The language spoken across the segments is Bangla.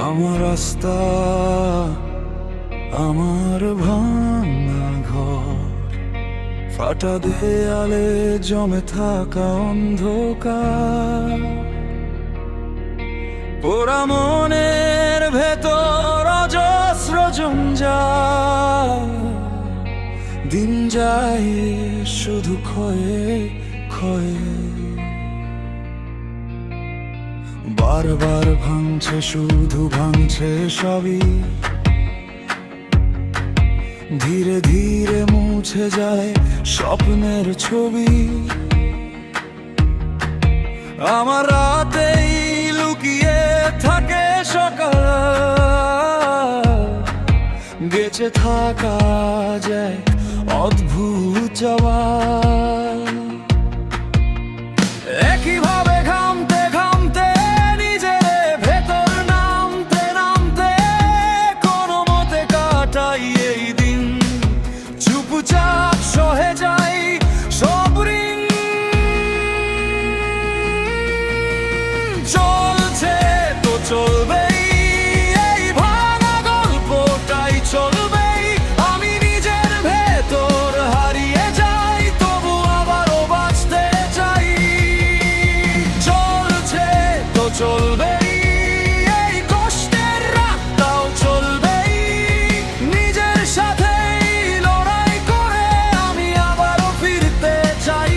আমার রাস্তা, আমার ভাঙা ঘর, ফাটা দেয়ালে জমে থাকা অন্ধকার, পোড়া মনের ভেতর অজস্র জঞ্জাল, দিন যায় শুধু ক্ষয়ে ক্ষয়ে। বারবার ভাঙছে, শুধু ভাঙছে সবই, ধীরে ধীরে মুছে যায় স্বপ্নের ছবি। আমার রাতেই লুকিয়ে থাকে সকাল, বেঁচে থাকা যায় অদ্ভুত জবাব। একইভাবে ঘামতে ঘামতে নিজের ভেতর নামতে নামতে কোনো মতে কাটাই এই দিন, চুপচাপ সহে যাই সব ঋণ। চলছে তো চলবেই, এই ভাঙা গল্পটাই চলবেই। আমি নিজের ভেতর হারিয়ে যাই, তবু আবারও বাঁচতে চাই। চলছে তো চলবেই, এই কষ্টের রাতটাও চলবেই। নিজের সাথেই লড়াই করে আমি আবারও ফিরতে চাই।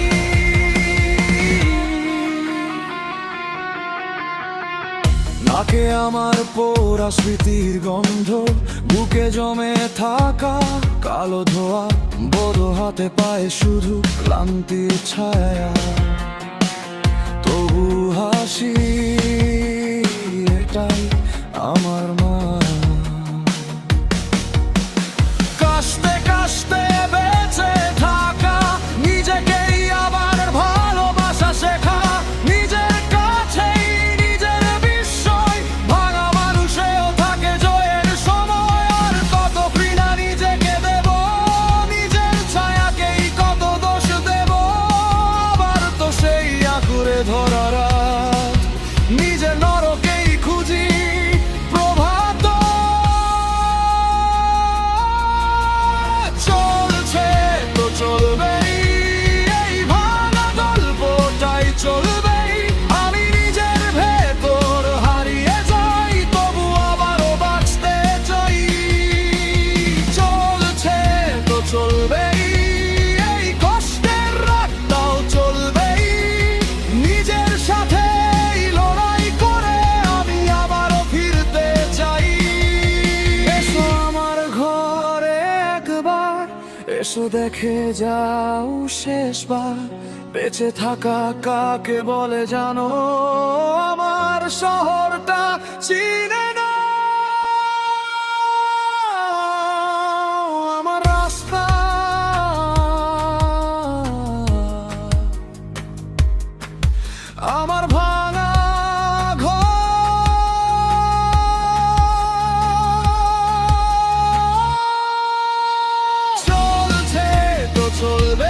নাকে আমার পোড়া স্মৃতির গন্ধ, বুকে জমে থাকা কালো ধোয়া, বড় হাতে পায়ে শুধু ক্লান্তির ছায়া। তবু হাসি, এটাই আমার মা। কাশতে কাশতে বেঁচে থাকা, নিজেকেই আবার ভালোবাসা শেখা, নিজের কাছেই নিজের বিস্ময়। ভাঙা মানুষেও থাকে জয়ের সময়, আর কত ঘৃণা নিজেকে দেব, নিজের ছায়াকেই কত দোষ দেব। আবার তো সেই আঁকুড়ে ধরা রাত, নিজের নরকেই খুঁজি প্রভাত। চলছে তো চলবেই, এই ভাঙা গল্পটাই চলবেই। আমি নিজের ভেতর হারিয়ে যাই, তবু আবারও বাঁচতে চাই। চলছে তো চলবেই, এই কষ্টের রাতটাও চলবেই। নিজের সাথেই লড়াই করে আমি আবারও ফিরতে চাই। এসো আমার ঘরে একবার, এসো দেখে যাও শেষবার। বেঁচে থাকা কাকে বলে জানো, আমার শহরটা চিনে না। আমার রাস্তা, আমার ভাঙা ঘর। চলছে তো চলবে,